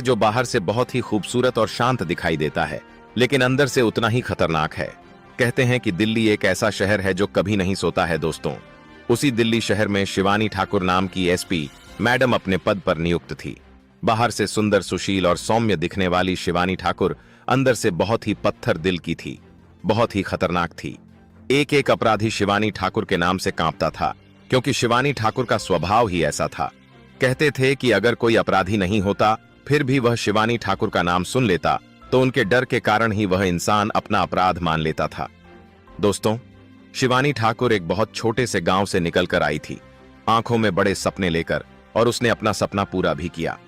जो बाहर से बहुत ही खूबसूरत और शांत दिखाई देता है, लेकिन अंदर से उतना ही खतरनाक है। कहते हैं कि दिल्ली एक ऐसा शहर है जो कभी नहीं सोता है दोस्तों। उसी दिल्ली शहर में शिवानी ठाकुर नाम की एसपी मैडम अपने पद पर नियुक्त थी। बाहर से सुंदर, सुशील और सौम्य दिखने वाली शिवानी ठाकुर अंदर से बहुत ही पत्थर दिल की थी, बहुत ही खतरनाक थी। एक एक अपराधी शिवानी ठाकुर के नाम से कांपता था, क्योंकि शिवानी ठाकुर का स्वभाव ही ऐसा था। कहते थे कि अगर कोई अपराधी नहीं होता फिर भी वह शिवानी ठाकुर का नाम सुन लेता तो उनके डर के कारण ही वह इंसान अपना अपराध मान लेता था। दोस्तों, शिवानी ठाकुर एक बहुत छोटे से गांव से निकलकर आई थी, आंखों में बड़े सपने लेकर, और उसने अपना सपना पूरा भी किया।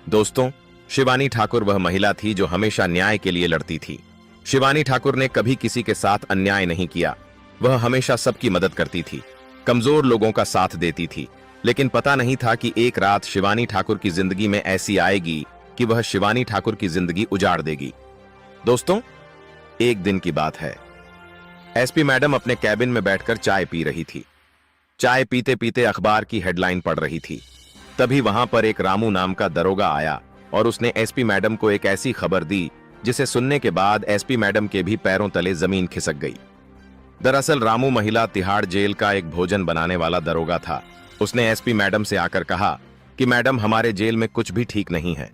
दोस्तों, शिवानी ठाकुर वह महिला थी जो हमेशा न्याय के लिए लड़ती थी। शिवानी ठाकुर ने कभी किसी के साथ अन्याय नहीं किया। वह हमेशा सबकी मदद करती थी, कमजोर लोगों का साथ देती थी। लेकिन पता नहीं था कि एक रात शिवानी ठाकुर की जिंदगी में ऐसी आएगी कि वह शिवानी ठाकुर की जिंदगी उजाड़ देगी। दोस्तों, एक दिन की बात है। एसपी मैडम अपने कैबिन में बैठकर चाय पी रही थी। चाय पीते पीते अखबार की हेडलाइन पढ़ रही थी। तभी वहां पर एक रामू नाम का दरोगा आया और उसने एसपी मैडम को एक ऐसी खबर दी जिसे सुनने के बाद एसपी मैडम के भी पैरों तले जमीन खिसक गई। दरअसल रामू महिला तिहाड़ जेल का एक भोजन बनाने वाला दरोगा था। उसने एसपी मैडम से आकर कहा कि मैडम, हमारे जेल में कुछ भी ठीक नहीं है।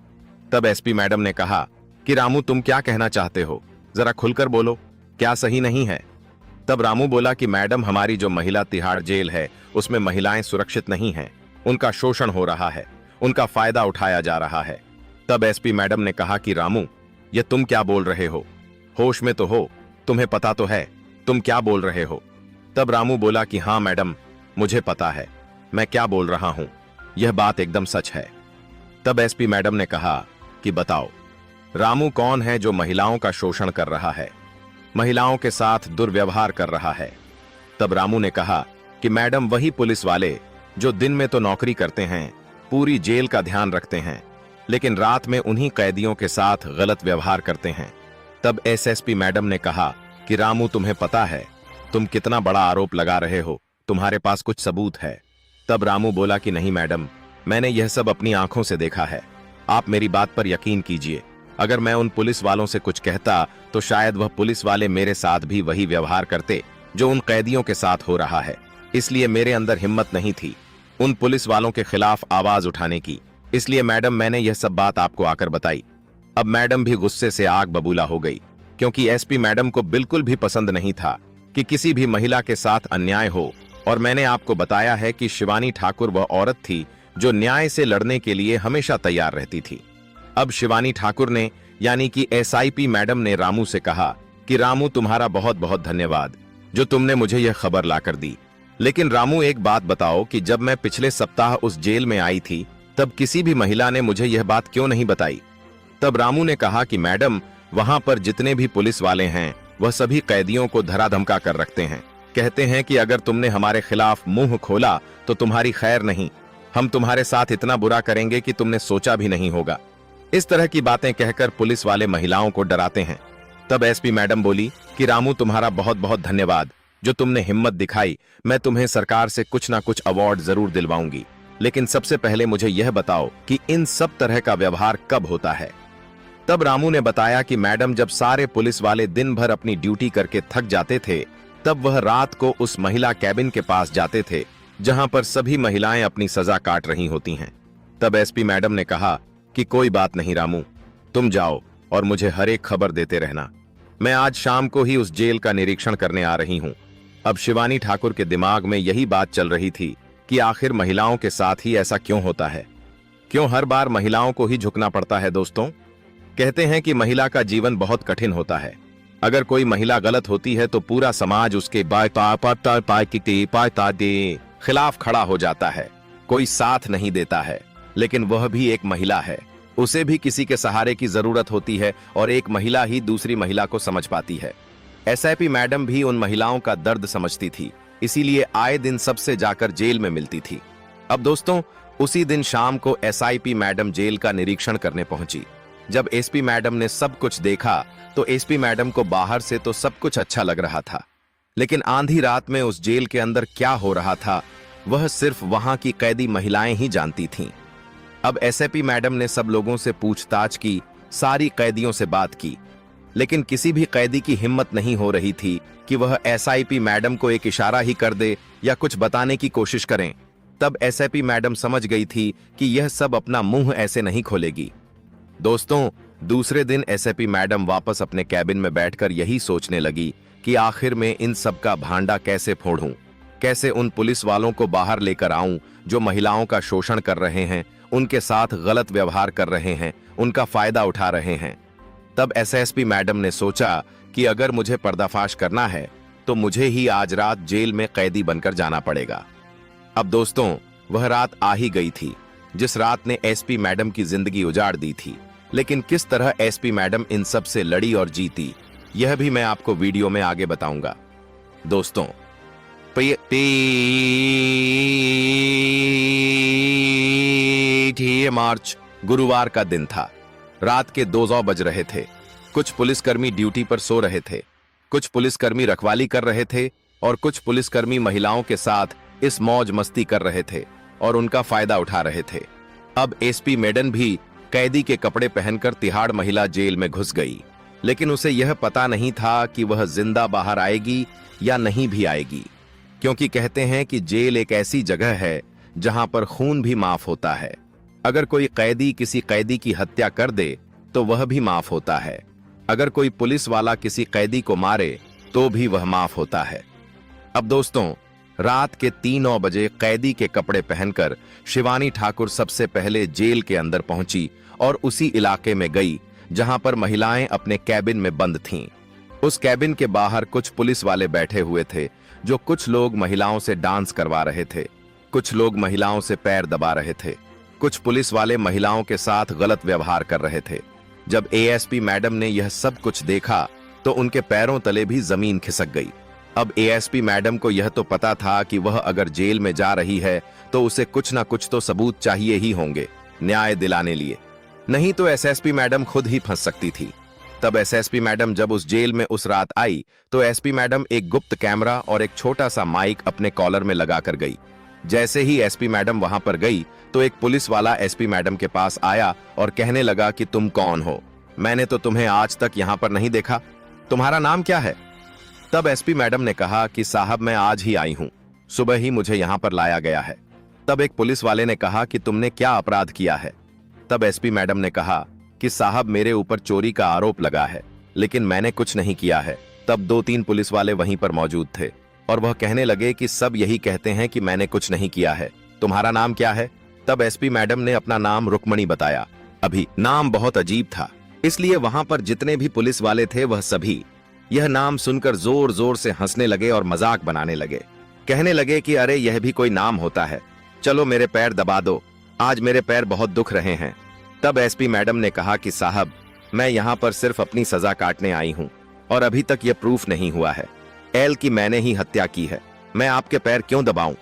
तब एसपी मैडम ने कहा कि रामू, तुम क्या कहना चाहते हो, जरा खुलकर बोलो, क्या सही नहीं है? तब रामू बोला कि मैडम, हमारी जो महिला तिहाड़ जेल है उसमें महिलाएं सुरक्षित नहीं हैं, उनका शोषण हो रहा है, उनका फायदा उठाया जा रहा है। तब एसपी मैडम ने कहा कि रामू, ये तुम क्या बोल रहे हो? होश में तो हो, तुम्हें पता तो है तुम क्या बोल रहे हो? तब रामू बोला कि हाँ मैडम, मुझे पता है मैं क्या बोल रहा हूं, यह बात एकदम सच है। तब एसपी मैडम ने कहा कि बताओ, रामू कौन है जो महिलाओं का शोषण कर रहा है, महिलाओं के साथ दुर्व्यवहार कर रहा है? तब रामू ने कहा कि मैडम, वही पुलिस वाले जो दिन में तो नौकरी करते हैं, पूरी जेल का ध्यान रखते हैं, लेकिन रात में उन्हीं कैदियों के साथ गलत व्यवहार करते हैं। तब एसएसपी मैडम ने कहा कि रामू, तुम्हें पता है तुम कितना बड़ा आरोप लगा रहे हो, तुम्हारे पास कुछ सबूत है? तब रामू बोला कि नहीं मैडम, मैंने यह सब अपनी आंखों से देखा है, आप मेरी बात पर यकीन कीजिए। अगर मैं उन पुलिस वालों से कुछ कहता तो शायद वह पुलिस वाले मेरे साथ भी वही व्यवहार करते जो उन कैदियों के साथ हो रहा है। इसलिए मेरे अंदर हिम्मत नहीं थी उन पुलिस वालों के खिलाफ आवाज उठाने की। इसलिए मैडम, मैंने यह सब बात आपको आकर बताई। अब मैडम भी गुस्से से आग बबूला हो गई, क्योंकि एसपी मैडम को बिल्कुल भी पसंद नहीं था कि किसी भी महिला के साथ अन्याय हो। और मैंने आपको बताया है कि शिवानी ठाकुर वह औरत थी जो न्याय से लड़ने के लिए हमेशा तैयार रहती थी। अब शिवानी ठाकुर ने, यानी कि एसआईपी मैडम ने रामू से कहा कि रामू, तुम्हारा बहुत बहुत धन्यवाद जो तुमने मुझे यह खबर लाकर दी। लेकिन रामू, एक बात बताओ कि जब मैं पिछले सप्ताह उस जेल में आई थी तब किसी भी महिला ने मुझे यह बात क्यों नहीं बताई? तब रामू ने कहा कि मैडम, वहां पर जितने भी पुलिस वाले हैं वह सभी कैदियों को धरा धमका कर रखते हैं। कहते हैं कि अगर तुमने हमारे खिलाफ मुंह खोला तो तुम्हारी खैर नहीं, हम तुम्हारे साथ इतना बुरा करेंगे कि तुमने सोचा भी नहीं होगा। इस तरह की बातें कहकर पुलिस वाले महिलाओं को डराते हैं। तब एसपी मैडम बोली कि रामू, तुम्हारा बहुत बहुत धन्यवाद जो तुमने हिम्मत दिखाई। मैं तुम्हें सरकार से कुछ ना कुछ अवार्ड जरूर दिलवाऊंगी, लेकिन सबसे पहले मुझे यह बताओ कि इन सब तरह का व्यवहार कब होता है? तब रामू ने बताया कि मैडम, जब सारे पुलिस वाले दिन भर अपनी ड्यूटी करके थक जाते थे तब वह रात को उस महिला कैबिन के पास जाते थे जहां पर सभी महिलाएं अपनी सजा काट रही होती हैं। तब एसपी मैडम ने कहा कि कोई बात नहीं रामू, तुम जाओ और मुझे हर एक खबर देते रहना। मैं आज शाम को ही उस जेल का निरीक्षण करने आ रही हूं। अब शिवानी ठाकुर के दिमाग में यही बात चल रही थी कि आखिर महिलाओं के साथ ही ऐसा क्यों होता है, क्यों हर बार महिलाओं को ही झुकना पड़ता है? दोस्तों, कहते हैं कि महिला का जीवन बहुत कठिन होता है। अगर कोई महिला गलत होती है तो पूरा समाज उसके खिलाफ खड़ा हो जाता है, कोई साथ नहीं देता है। लेकिन वह भी एक महिला है, उसे भी किसी के सहारे की जरूरत होती है और एक महिला ही दूसरी महिला को समझ पाती है। एसआईपी मैडम भी उन महिलाओं का दर्द समझती थी, इसीलिए आए दिन सबसे जाकर जेल में मिलती थी। अब दोस्तों, उसी दिन शाम को एसआईपी मैडम जेल का निरीक्षण करने पहुंची। जब एसपी मैडम ने सब कुछ देखा तो एसपी मैडम को बाहर से तो सब कुछ अच्छा लग रहा था, लेकिन आंधी रात में उस जेल के अंदर क्या हो रहा था वह सिर्फ वहां की कैदी महिलाएं ही जानती थीं। अब एसएपी मैडम ने सब लोगों से पूछताछ की, सारी कैदियों से बात की, लेकिन किसी भी कैदी की हिम्मत नहीं हो रही थी कि वह एसआईपी मैडम को एक इशारा ही कर दे या कुछ बताने की कोशिश करें। तब एसआईपी मैडम समझ गई थी कि यह सब अपना मुंह ऐसे नहीं खोलेगी। दोस्तों, दूसरे दिन एसआईपी मैडम वापस अपने कैबिन में बैठकर यही सोचने लगी कि आखिर में इन सब का भांडा कैसे फोड़ूं, कैसे उन पुलिस वालों को बाहर लेकर आऊं जो महिलाओं का शोषण कर रहे हैं, उनके साथ गलत व्यवहार कर रहे हैं, उनका फायदा उठा रहे हैं। तब एसएसपी मैडम ने सोचा कि अगर मुझे पर्दाफाश करना है तो मुझे ही आज रात जेल में कैदी बनकर जाना पड़ेगा। अब दोस्तों, वह रात आ ही गई थी जिस रात ने एसपी मैडम की जिंदगी उजाड़ दी थी। लेकिन किस तरह एसपी मैडम इन सब से लड़ी और जीती, यह भी मैं आपको वीडियो में आगे बताऊंगा। दोस्तों, मार्च गुरुवार का दिन था। रात के 2 बज रहे थे। कुछ पुलिसकर्मी ड्यूटी पर सो रहे थे, कुछ पुलिसकर्मी रखवाली कर रहे थे और कुछ पुलिसकर्मी महिलाओं के साथ इस मौज मस्ती कर रहे थे और उनका फायदा उठा रहे थे। अब एसपी मैडम भी कैदी के कपड़े पहनकर तिहाड़ महिला जेल में घुस गई, लेकिन उसे यह पता नहीं था कि वह जिंदा बाहर आएगी या नहीं भी आएगी, क्योंकि कहते हैं कि जेल एक ऐसी जगह है जहां पर खून भी माफ होता है। अगर कोई कैदी किसी कैदी की हत्या कर दे तो वह भी माफ होता है। अगर कोई पुलिस वाला किसी कैदी को मारे तो भी वह माफ होता है। अब दोस्तों, रात के 3-9 बजे कैदी के कपड़े पहनकर शिवानी ठाकुर सबसे पहले जेल के अंदर पहुंची और उसी इलाके में गई जहां पर महिलाएं अपने कैबिन में बंद थीं। उस कैबिन के बाहर कुछ पुलिस वाले बैठे हुए थे, जो कुछ लोग महिलाओं से डांस करवा रहे थे, कुछ लोग महिलाओं से पैर दबा रहे थे, कुछ पुलिस वाले महिलाओं के साथ गलत व्यवहार कर रहे थे। जब एएसपी मैडम ने यह सब कुछ देखा तो उनके पैरों तले भी जमीन खिसक गई। अब एएसपी मैडम को यह तो पता था कि वह अगर जेल में जा रही है तो उसे कुछ ना कुछ तो सबूत चाहिए ही होंगे न्याय दिलाने लिए, नहीं तो एसएसपी मैडम खुद ही फंस सकती थी। तब एसएसपी मैडम जब उस जेल में उस रात आई तो एसपी मैडम एक गुप्त कैमरा और एक छोटा सा माइक अपने कॉलर में लगाकर गई। जैसे ही एसपी मैडम वहां पर गई तो एक पुलिस वाला एसपी मैडम के पास आया और कहने लगा कि तुम कौन हो? मैंने तो तुम्हें आज तक यहां पर नहीं देखा, तुम्हारा नाम क्या है? तब एसपी मैडम ने कहा कि साहब, मैं आज ही आई हूं, सुबह ही मुझे यहां पर लाया गया है। तब एक पुलिस वाले ने कहा कि तुमने क्या अपराध किया है? तब एसपी मैडम ने कहा कि साहब, मेरे ऊपर चोरी का आरोप लगा है, लेकिन मैंने कुछ नहीं किया है। तब 2-3 पुलिस वाले वहीं पर मौजूद थे और वह कहने लगे कि सब यही कहते हैं कि मैंने कुछ नहीं किया है, तुम्हारा नाम क्या है? तब एसपी मैडम ने अपना नाम रुक्मणी बताया। अभी नाम बहुत अजीब था, इसलिए वहां पर जितने भी पुलिस वाले थे वह सभी यह नाम सुनकर जोर जोर से हंसने लगे और मजाक बनाने लगे। कहने लगे कि अरे यह भी कोई नाम होता है, चलो मेरे पैर दबा दो, आज मेरे पैर बहुत दुख रहे हैं। तब एसपी मैडम ने कहा कि साहब, मैं यहाँ पर सिर्फ अपनी सजा काटने आई हूँ और अभी तक यह प्रूफ नहीं हुआ है एल की मैंने ही हत्या की है, मैं आपके पैर क्यों दबाऊं?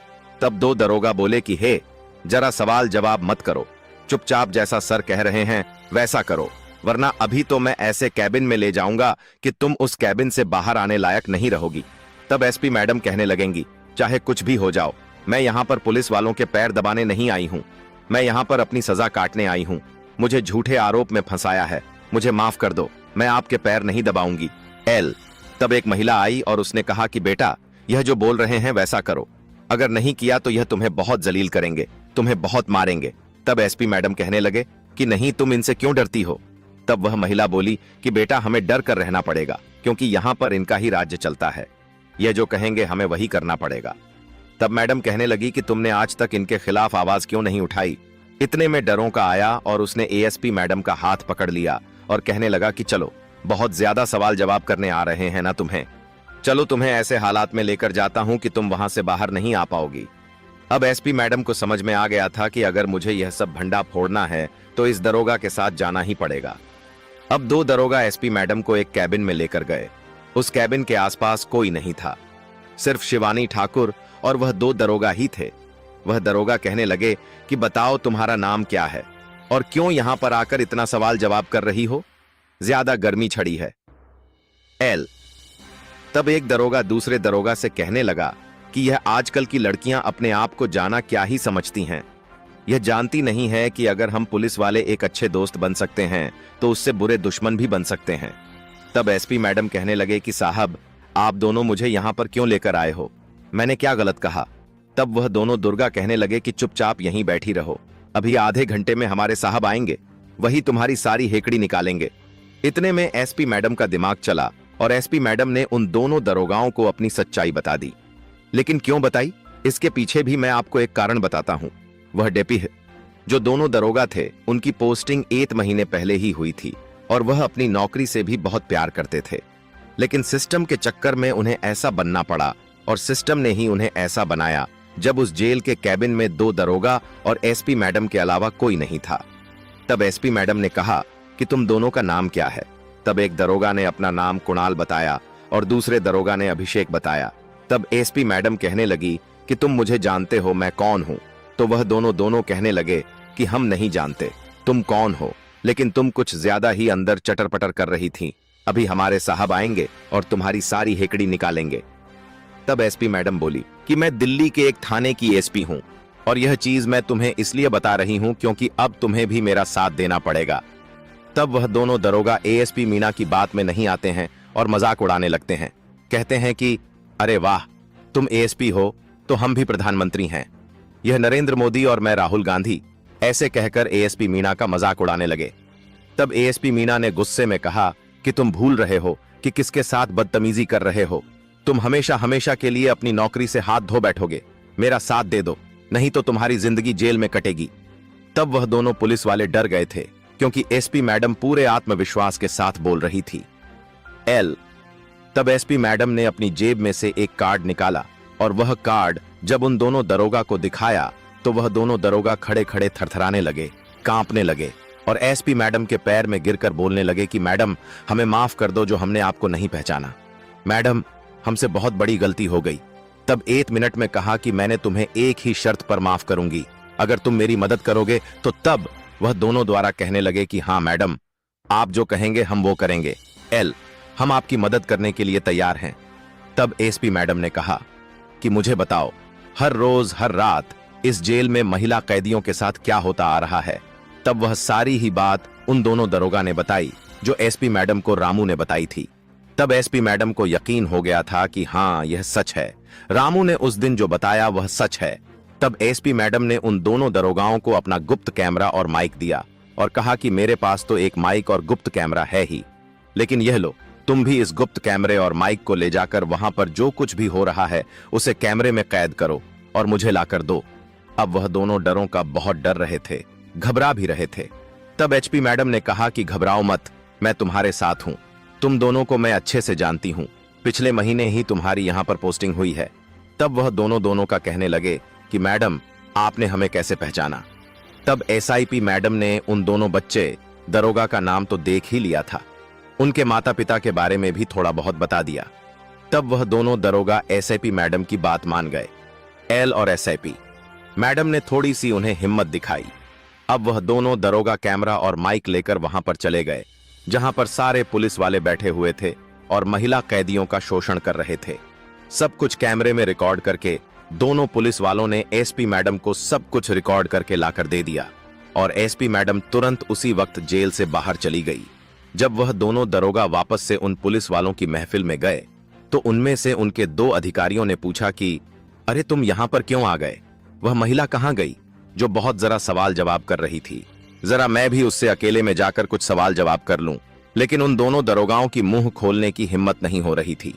तब 2 दरोगा बोले कि हे, जरा सवाल जवाब मत करो, चुपचाप जैसा सर कह रहे हैं वैसा करो, वरना अभी तो मैं ऐसे कैबिन में ले जाऊंगा कि तुम उस कैबिन से बाहर आने लायक नहीं रहोगी। तब एसपी मैडम कहने लगेंगी, चाहे कुछ भी हो जाओ, मैं यहाँ पर पुलिस वालों के पैर दबाने नहीं आई हूँ, मैं यहाँ पर अपनी सजा काटने आई हूँ। मुझे झूठे आरोप में फंसाया है, मुझे माफ कर दो, मैं आपके पैर नहीं दबाऊंगी। एल। तब एक महिला आई और उसने कहा कि बेटा, यह जो बोल रहे हैं वैसा करो, अगर नहीं किया तो यह तुम्हें बहुत जलील करेंगे, तुम्हें बहुत मारेंगे। तब एसपी मैडम कहने लगे कि नहीं, तुम इनसे क्यों डरती हो? तब वह महिला बोली कि बेटा, हमें डर कर रहना पड़ेगा, क्योंकि यहाँ पर इनका ही राज्य चलता है, यह जो कहेंगे हमें वही करना पड़ेगा। तब मैडम कहने लगी कि तुमने आज तक इनके खिलाफ आवाज क्यों नहीं उठाई? इतने में डरों का आया और उसने एएसपी मैडम का हाथ पकड़ लिया और कहने लगा कि चलो, बहुत ज्यादा सवाल जवाब करने आ रहे हैं ना तुम्हें, चलो तुम्हें ऐसे हालात में लेकर जाता हूं कि तुम वहां से बाहर नहीं आ पाओगी। अब एसपी मैडम को समझ में आ गया था कि अगर मुझे यह सब भंडा फोड़ना है तो इस दरोगा के साथ जाना ही पड़ेगा। अब 2 दरोगा एसपी मैडम को एक कैबिन में लेकर गए। उस कैबिन के आसपास कोई नहीं था, सिर्फ शिवानी ठाकुर और वह 2 दरोगा ही थे। वह दरोगा कहने लगे कि बताओ तुम्हारा नाम क्या है और क्यों यहां पर आकर इतना सवाल जवाब कर रही हो? ज्यादा गर्मी छड़ी है। एल। तब एक दरोगा दूसरे दरोगा से कहने लगा कि यह आजकल की लड़कियां अपने आप को जाना क्या ही समझती हैं, यह जानती नहीं है कि अगर हम पुलिस वाले एक अच्छे दोस्त बन सकते हैं तो उससे बुरे दुश्मन भी बन सकते हैं। तब एसपी मैडम कहने लगे कि साहब, आप दोनों मुझे यहाँ पर क्यों लेकर आए हो? मैंने क्या गलत कहा? तब वह दोनों दुर्गा कहने लगे कि चुपचाप यहीं बैठी रहो, अभी आधे घंटे में हमारे साहब आएंगे, वही तुम्हारी सारी हेकड़ी निकालेंगे। इतने में एसपी मैडम का दिमाग चला और एसपी मैडम ने उन दोनों दरोगाओं को अपनी सच्चाई बता दी। लेकिन क्यों बताई, इसके पीछे भी मैं आपको एक कारण बताता हूं। वह डेपी जो दोनों दरोगा थे, उनकी पोस्टिंग 1 महीने पहले ही हुई थी और वह अपनी नौकरी से भी बहुत प्यार करते थे। लेकिन सिस्टम के चक्कर में उन्हें ऐसा बनना पड़ा और सिस्टम ने ही उन्हें ऐसा बनाया जब उस जेल के कैबिन में 2 दरोगा और एसपी मैडम के अलावा कोई नहीं था। तब एसपी मैडम ने कहा कि तुम दोनों का नाम क्या है? तब एक दरोगा ने अपना नाम कुणाल बताया और दूसरे दरोगा ने अभिषेक बताया। तब एसपी मैडम कहने लगी कि तुम मुझे जानते हो, मैं कौन हूं? तो वह दोनों कहने लगे कि हम नहीं जानते तुम कौन हो, लेकिन तुम कुछ ज्यादा ही अंदर चटर पटर कर रही थी। अभी हमारे साहब आएंगे और तुम्हारी सारी हेकड़ी निकालेंगे। तब एसपी मैडम बोली कि मैं दिल्ली के एक थाने की एसपी हूं और यह चीज मैं तुम्हें इसलिए बता रही हूं क्योंकि अब तुम्हें भी मेरा साथ देना पड़ेगा। तब वह दोनों दरोगा एएसपी मीना की बात में नहीं आते हैं और मजाक उड़ाने लगते हैं। कहते हैं कि अरे वाह, तुम एएसपी हो तो हम भी प्रधानमंत्री हैं, यह नरेंद्र मोदी और मैं राहुल गांधी, ऐसे कहकर एएसपी मीना का मजाक उड़ाने लगे। तब एएसपी मीना ने गुस्से में कहा कि तुम भूल रहे हो कि किसके साथ बदतमीजी कर रहे हो। तुम हमेशा हमेशा के लिए अपनी नौकरी से हाथ धो बैठोगे। मेरा साथ दे दो, नहीं तो तुम्हारी जिंदगी जेल में कटेगी। तब वह दोनों पुलिस वाले डर गए थे क्योंकि एसपी मैडम पूरे आत्मविश्वास के साथ बोल रही थी। एल। तब एसपी मैडम ने अपनी जेब में से एक कार्ड निकाला और वह कार्ड जब उन दोनों दरोगा को दिखाया तो वह दोनों दरोगा खड़े खड़े थरथराने लगे, कांपने लगे और एसपी मैडम के पैर में गिरकर बोलने लगे कि मैडम, हमें माफ कर दो जो हमने आपको नहीं पहचाना। मैडम, हमसे बहुत बड़ी गलती हो गई। तब 1 मिनट में कहा कि मैंने तुम्हें एक ही शर्त पर माफ करूंगी, अगर तुम मेरी मदद करोगे तो। तब वह दोनों द्वारा कहने लगे कि हाँ मैडम, आप जो कहेंगे हम वो करेंगे। एल, हम आपकी मदद करने के लिए तैयार हैं। तब एसपी मैडम ने कहा कि मुझे बताओ, हर रोज हर रात इस जेल में महिला कैदियों के साथ क्या होता आ रहा है? तब वह सारी ही बात उन दोनों दरोगा ने बताई जो एसपी मैडम को रामू ने बताई थी। तब एसपी मैडम को यकीन हो गया था कि हाँ, यह सच है, रामू ने उस दिन जो बताया वह सच है। तब एसपी मैडम ने उन दोनों दरोगाओं को अपना गुप्त कैमरा और माइक दिया और कहा कि मेरे पास तो एक माइक और गुप्त कैमरा है ही, लेकिन यह लो, तुम भी इस गुप्त कैमरे और माइक को ले जाकर वहां पर जो कुछ भी हो रहा है उसे कैमरे में कैद करो और मुझे लाकर दो। अब वह दोनों डरों का बहुत डर रहे थे, घबरा भी रहे थे। तब एचपी मैडम ने कहा कि घबराओ मत, मैं तुम्हारे साथ हूं। तुम दोनों को मैं अच्छे से जानती हूं, पिछले महीने ही तुम्हारी यहां पर पोस्टिंग हुई है। तब वह दोनों का कहने लगे कि मैडम, आपने हमें कैसे पहचाना? तब एसआईपी मैडम ने उन दोनों बच्चे दरोगा का नाम तो देख ही लिया था, उनके माता पिता के बारे में भी थोड़ा बहुत बता दिया। तब वह दोनों दरोगा एसआईपी मैडम की बात मान गए। एल और एसआईपी मैडम ने थोड़ी सी उन्हें हिम्मत दिखाई। अब वह दोनों दरोगा कैमरा और माइक लेकर वहां पर चले गए जहां पर सारे पुलिस वाले बैठे हुए थे और महिला कैदियों का शोषण कर रहे थे। सब कुछ कैमरे में रिकॉर्ड करके दोनों पुलिस वालों ने एसपी मैडम को सब कुछ रिकॉर्ड करके लाकर दे दिया और एसपी मैडम तुरंत उसी वक्त जेल से बाहर चली गई। जब वह दोनों दरोगा वापस से उन पुलिस वालों की महफिल में गए तो उनमें से उनके 2 अधिकारियों ने पूछा कि अरे तुम यहां पर क्यों आ गए? वह महिला कहां गई जो बहुत जरा सवाल जवाब कर रही थी? जरा मैं भी उससे अकेले में जाकर कुछ सवाल जवाब कर लूं। लेकिन उन दोनों दरोगाओं की मुंह खोलने की हिम्मत नहीं हो रही थी।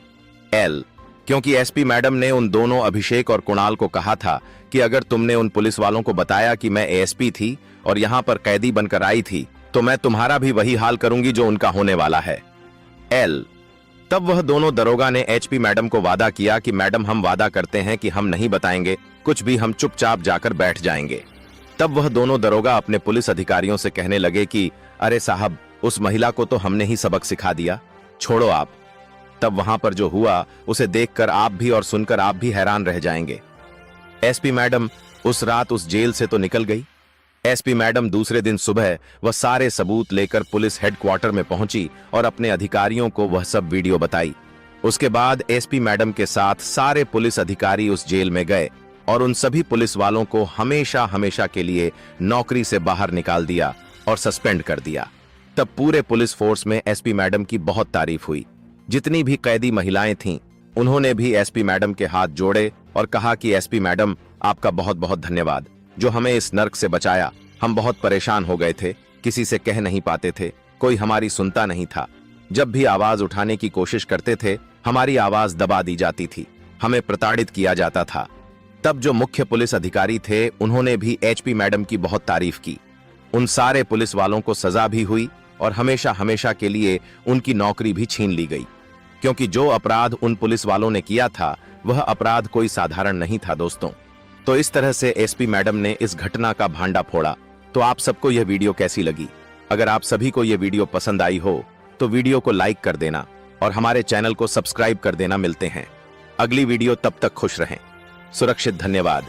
एल, क्योंकि एसपी मैडम ने उन दोनों अभिषेक और कुणाल को कहा था कि अगर तुमने उन पुलिस वालों को बताया कि मैं एएसपी थी और यहां पर कैदी बनकर आई थी तो मैं तुम्हारा भी वही हाल करूंगी जो उनका होने वाला है। एल, तब वह दोनों दरोगा ने एचपी मैडम को वादा किया कि मैडम, हम वादा करते हैं कि हम नहीं बताएंगे कुछ भी, हम चुपचाप जाकर बैठ जाएंगे। तब वह दोनों दरोगा अपने पुलिस अधिकारियों से कहने लगे कि अरे साहब, उस महिला को तो हमने ही सबक सिखा दिया, छोड़ो आप। तब वहां पर जो हुआ उसे देखकर आप भी और सुनकर आप भी हैरान रह जाएंगे। एसपी मैडम उस रात उस जेल से तो निकल गई। एसपी मैडम दूसरे दिन सुबह वह सारे सबूत लेकर पुलिस हेडक्वार्टर में पहुंची और अपने अधिकारियों को वह सब वीडियो बताई। उसके बाद एसपी मैडम के साथ सारे पुलिस अधिकारी उस जेल में गए और उन सभी पुलिस वालों को हमेशा हमेशा के लिए नौकरी से बाहर निकाल दिया और सस्पेंड कर दिया। तब पूरे पुलिस फोर्स में एसपी मैडम की बहुत तारीफ हुई। जितनी भी कैदी महिलाएं थीं, उन्होंने भी एसपी मैडम के हाथ जोड़े और कहा कि एसपी मैडम, आपका बहुत बहुत धन्यवाद, जो हमें इस नर्क से बचाया। हम बहुत परेशान हो गए थे, किसी से कह नहीं पाते थे, कोई हमारी सुनता नहीं था। जब भी आवाज उठाने की कोशिश करते थे, हमारी आवाज दबा दी जाती थी, हमें प्रताड़ित किया जाता था। तब जो मुख्य पुलिस अधिकारी थे, उन्होंने भी एचपी मैडम की बहुत तारीफ की। उन सारे पुलिस वालों को सजा भी हुई और हमेशा हमेशा के लिए उनकी नौकरी भी छीन ली गई, क्योंकि जो अपराध उन पुलिस वालों ने किया था वह अपराध कोई साधारण नहीं था दोस्तों। तो इस तरह से एसपी मैडम ने इस घटना का भांडा फोड़ा। तो आप सबको यह वीडियो कैसी लगी? अगर आप सभी को यह वीडियो पसंद आई हो तो वीडियो को लाइक कर देना और हमारे चैनल को सब्सक्राइब कर देना। मिलते हैं अगली वीडियो, तब तक खुश रहें, सुरक्षित। धन्यवाद।